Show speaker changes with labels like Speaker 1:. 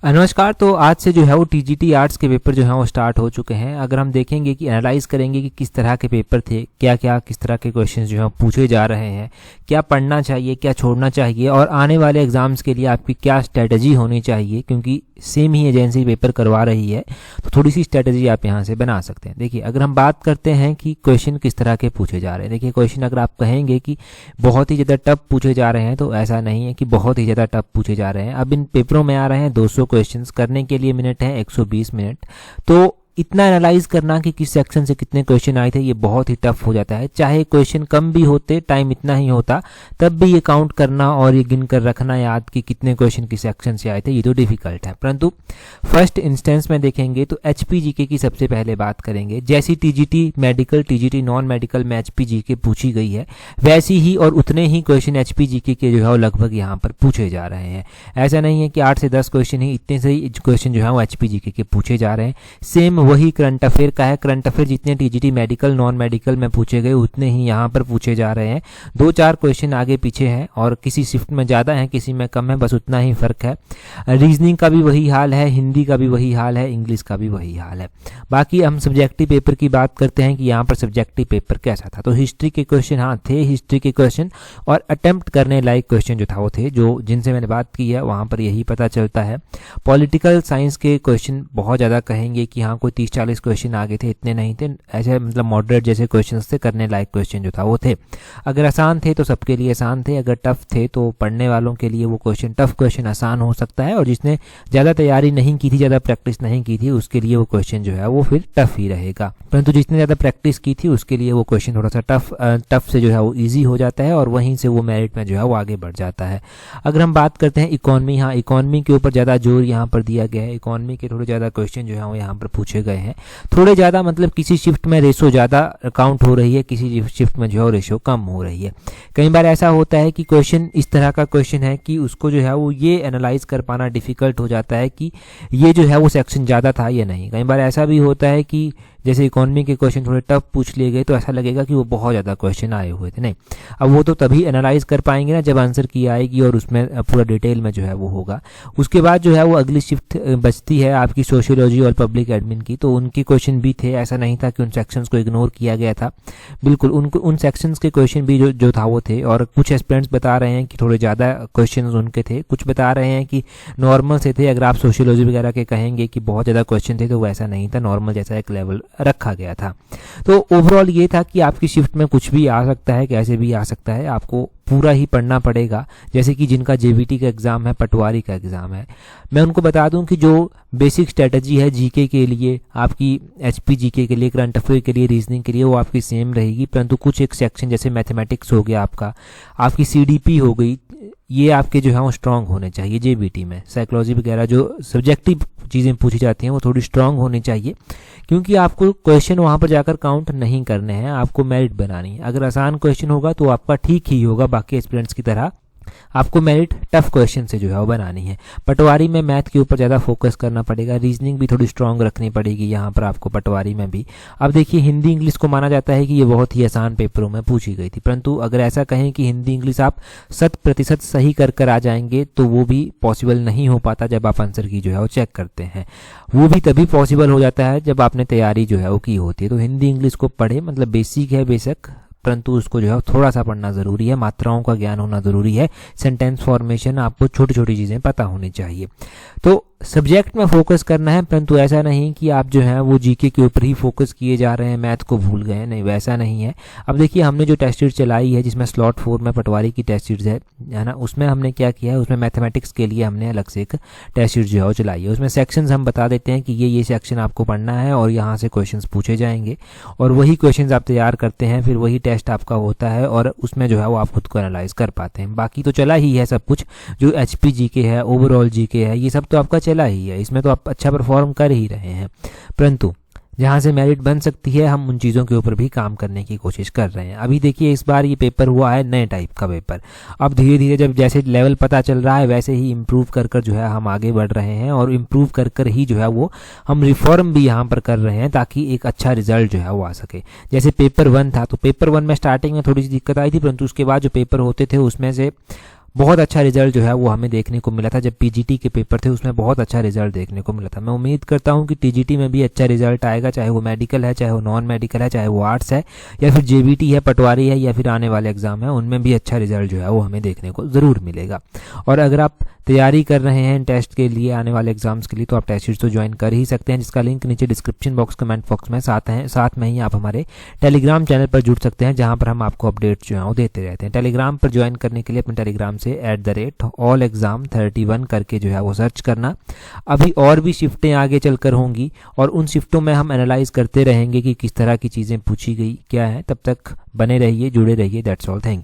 Speaker 1: नमस्कार। तो आज से जो है वो टीजीटी आर्ट्स के पेपर जो है वो स्टार्ट हो चुके हैं। अगर हम देखेंगे कि एनालाइज करेंगे कि किस तरह के पेपर थे, क्या क्या किस तरह के क्वेश्चंस जो है पूछे जा रहे हैं, क्या पढ़ना चाहिए, क्या छोड़ना चाहिए और आने वाले एग्जाम्स के लिए आपकी क्या स्ट्रेटजी होनी चाहिए, क्योंकि सेम ही एजेंसी पेपर करवा रही है तो थोड़ी सी स्ट्रेटजी आप यहाँ से बना सकते हैं। देखिए, अगर हम बात करते हैं कि क्वेश्चन किस तरह के पूछे जा रहे हैं, देखिए क्वेश्चन अगर आप कहेंगे कि बहुत ही ज़्यादा टफ पूछे जा रहे हैं तो ऐसा नहीं है कि बहुत ही ज़्यादा टफ पूछे जा रहे हैं। अब इन पेपरों में आ रहे हैं 200 क्वेश्चंस, करने के लिए मिनट है 120 मिनट। तो इतना एनालाइज करना कि किस सेक्शन से कितने क्वेश्चन आए थे ये बहुत ही टफ हो जाता है। चाहे क्वेश्चन कम भी होते, टाइम इतना ही होता, तब भी ये काउंट करना और ये गिन कर रखना याद कि कितने क्वेश्चन किस सेक्शन से आए थे, ये तो डिफिकल्ट है। परंतु फर्स्ट इंस्टेंस में देखेंगे तो एचपीजीके की सबसे पहले बात करेंगे। जैसी TGT medical, TGT non medical में एचपीजीके पूछी गई है, वैसी ही और उतने ही क्वेश्चन एचपीजीके के जो है वो लगभग यहाँ पर पूछे जा रहे हैं। ऐसा नहीं है कि 8 से 10 क्वेश्चन ही, इतने से ही क्वेश्चन जो है वो एचपीजीके के पूछे जा रहे हैं। सेम वही करंट अफेयर का है। करंट अफेयर जितने टीजीटी मेडिकल नॉन मेडिकल में पूछे गए उतने ही यहाँ पर पूछे जा रहे हैं। 2-4 क्वेश्चन आगे पीछे हैं और किसी शिफ्ट में ज़्यादा है, किसी में कम है, बस उतना ही फर्क है। रीजनिंग का भी वही हाल है, हिंदी का भी वही हाल है, इंग्लिश का भी वही हाल है। बाकी हम सब्जेक्टिव पेपर की बात करते हैं कि यहाँ पर सब्जेक्टिव पेपर कैसा था। तो हिस्ट्री के क्वेश्चन हाँ थे, हिस्ट्री के क्वेश्चन और अटेम्प्ट करने लायक क्वेश्चन जो था वो थे, जो जिनसे मैंने बात की है वहाँ पर यही पता चलता है। पॉलिटिकल साइंस के क्वेश्चन बहुत ज़्यादा कहेंगे कि हाँ कोई 30-40 क्वेश्चन आगे थे, इतने नहीं थे। ऐसे मतलब मॉडरेट जैसे क्वेश्चंस थे, करने लायक क्वेश्चन जो था वो थे। अगर आसान थे तो सबके लिए आसान थे, अगर टफ थे तो पढ़ने वालों के लिए वो क्वेश्चन, टफ क्वेश्चन आसान हो सकता है, और जिसने ज़्यादा तैयारी नहीं की थी, ज़्यादा प्रैक्टिस नहीं की थी, उसके लिए वो क्वेश्चन जो है वो फिर टफ ही रहेगा। परंतु जिसने ज़्यादा प्रैक्टिस की थी उसके लिए वो क्वेश्चन थोड़ा सा टफ से जो है वो ईजी हो जाता है और वहीं से वो मेरिट में जो है वो आगे बढ़ जाता है। अगर हम बात करते हैं इकोनॉमी, हाँ इकोनॉमी के ऊपर ज़्यादा जोर यहाँ पर दिया गया है। इकोनॉमी के थोड़े ज़्यादा क्वेश्चन जो है वो यहाँ पर पूछे गए हैं। थोड़े ज़्यादा मतलब किसी शिफ्ट में रेशो ज़्यादा काउंट हो रही है, किसी शिफ्ट में जो है रेशो कम हो रही है। कई बार ऐसा होता है कि क्वेश्चन इस तरह का क्वेश्चन है कि उसको जो है वो ये एनालाइज कर पाना डिफिकल्ट हो जाता है कि ये जो है वो सेक्शन ज़्यादा था या नहीं। कई बार ऐसा भी होता है कि जैसे इकोनॉमी के क्वेश्चन थोड़े टफ पूछ लिए गए तो ऐसा लगेगा कि वो बहुत ज़्यादा क्वेश्चन आए हुए थे। नहीं, अब वो तो तभी एनालाइज कर पाएंगे ना जब आंसर की आएगी और उसमें पूरा डिटेल में जो है वो होगा। उसके बाद जो है वो अगली शिफ्ट बचती है आपकी सोशियोलॉजी और पब्लिक एडमिन की। तो उनके क्वेश्चन भी थे, ऐसा नहीं था कि उन सेक्शंस को इग्नोर किया गया था, बिल्कुल उन सेक्शंस के क्वेश्चन भी जो था वो थे। और कुछ एस्पिरेंट्स बता रहे हैं कि थोड़े ज़्यादा क्वेश्चन उनके थे, कुछ बता रहे हैं कि नॉर्मल से थे। अगर आप सोशियोलॉजी वगैरह के कहेंगे कि बहुत ज़्यादा क्वेश्चन थे तो वैसा नहीं था, नॉर्मल जैसा एक लेवल रखा गया था। तो ओवरऑल ये था कि आपकी शिफ्ट में कुछ भी आ सकता है, कैसे भी आ सकता है, आपको पूरा ही पढ़ना पड़ेगा। जैसे कि जिनका जेबीटी का एग्ज़ाम है, पटवारी का एग्ज़ाम है, मैं उनको बता दूं कि जो बेसिक स्ट्रेटजी है जीके के लिए, आपकी एचपी जीके के लिए, करंट अफेयर के लिए, रीजनिंग के लिए, वो आपकी सेम रहेगी। परंतु कुछ एक सेक्शन जैसे मैथमेटिक्स हो गया, आपकी सीडीपी हो गई, ये आपके जो है वो स्ट्रांग होने चाहिए। जेबीटी में साइकोलॉजी वगैरह जो सब्जेक्टिव चीज़ें पूछी जाती हैं वो थोड़ी स्ट्रांग होनी चाहिए, क्योंकि आपको क्वेश्चन वहाँ पर जाकर काउंट नहीं करने हैं, आपको मेरिट बनानी है। अगर आसान क्वेश्चन होगा तो आपका ठीक ही होगा, बाकी एस्पिरेंट्स की तरह आपको मेरिट टफ क्वेश्चन से जो है वो बनानी है। पटवारी में मैथ के ऊपर ज़्यादा फोकस करना पड़ेगा, रीजनिंग भी थोड़ी स्ट्रांग रखनी पड़ेगी यहाँ पर आपको पटवारी में भी। अब देखिए, हिंदी इंग्लिश को माना जाता है कि ये बहुत ही आसान पेपरों में पूछी गई थी, परंतु अगर ऐसा कहें कि हिंदी इंग्लिश आप 100% सही कर आ जाएंगे तो वो भी पॉसिबल नहीं हो पाता। जब आप आंसर की जो है वो चेक करते हैं, वो भी तभी पॉसिबल हो जाता है जब आपने तैयारी जो है वो की होती है। तो हिंदी इंग्लिश को पढ़े, मतलब बेसिक है बेशक, परंतु उसको जो है थोड़ा सा पढ़ना ज़रूरी है, मात्राओं का ज्ञान होना ज़रूरी है, सेंटेंस फॉर्मेशन, आपको छोटी छोटी चीज़ें पता होनी चाहिए। तो सब्जेक्ट में फोकस करना है, परंतु ऐसा नहीं कि आप जो है वो जीके के ऊपर ही फोकस किए जा रहे हैं, मैथ को भूल गए हैं, नहीं वैसा नहीं है। अब देखिए, हमने जो टेस्ट सीरीज चलाई है जिसमें स्लॉट 4 में पटवारी की टेस्ट सीरीज है ना, उसमें हमने क्या किया है, उसमें मैथमेटिक्स के लिए हमने अलग से एक टेस्ट सीरीज जो है वो चलाई है। उसमें सेक्शंस हम बता देते हैं कि ये सेक्शन आपको पढ़ना है और यहाँ से क्वेश्चंस पूछे जाएंगे और वही क्वेश्चंस आप तैयार करते हैं, फिर वही टेस्ट आपका होता है और उसमें जो है वो आप खुद को एनालाइज कर पाते हैं। बाकी तो चला ही है सब कुछ, जो एचपी जीके है, ओवरऑल जीके है, ये सब तो आपका चला ही है, इसमें तो आप अच्छा परफॉर्म कर ही रहे हैं। परंतु जहाँ से मेरिट बन सकती है, हम उन चीज़ों के ऊपर भी काम करने की कोशिश कर रहे हैं। अभी देखिए, इस बार ये पेपर हुआ है नए टाइप का पेपर। अब धीरे धीरे जब जैसे लेवल पता चल रहा है वैसे ही इम्प्रूव कर जो है हम आगे बढ़ रहे हैं और इम्प्रूव कर ही जो है वो हम रिफॉर्म भी यहाँ पर कर रहे हैं ताकि एक अच्छा रिजल्ट जो है वो आ सके। जैसे पेपर 1 था, तो पेपर 1 में स्टार्टिंग में थोड़ी सी दिक्कत आई थी, परंतु उसके बाद जो पेपर होते थे उसमें से बहुत अच्छा रिजल्ट जो है वो हमें देखने को मिला था। जब पीजीटी के पेपर थे उसमें बहुत अच्छा रिजल्ट देखने को मिला था। मैं उम्मीद करता हूँ कि टीजीटी में भी अच्छा रिजल्ट आएगा, चाहे वो मेडिकल है, चाहे वो नॉन मेडिकल है, चाहे वो आर्ट्स है, या फिर जेबीटी है, पटवारी है, या फिर आने वाले एग्जाम है, उनमें भी अच्छा रिजल्ट जो है वो हमें देखने को ज़रूर मिलेगा। और अगर आप तैयारी कर रहे हैं टेस्ट के लिए, आने वाले एग्जाम्स के लिए, तो आप टेस्ट सीरीज तो ज्वाइन कर ही सकते हैं, जिसका लिंक नीचे डिस्क्रिप्शन बॉक्स कमेंट बॉक्स में साथ में ही आप हमारे टेलीग्राम चैनल पर जुड़ सकते हैं, जहां पर हम आपको अपडेट्स जो है वो देते रहते हैं। टेलीग्राम पर ज्वाइन करने के लिए अपने टेलीग्राम से @allexam31 करके जो है वो सर्च करना। अभी और भी शिफ्टें आगे चलकर होंगी और उन शिफ्टों में हम एनालाइज करते रहेंगे कि किस तरह की चीज़ें पूछी गई क्या है। तब तक बने रहिए, जुड़े रहिए। That's all, thank you.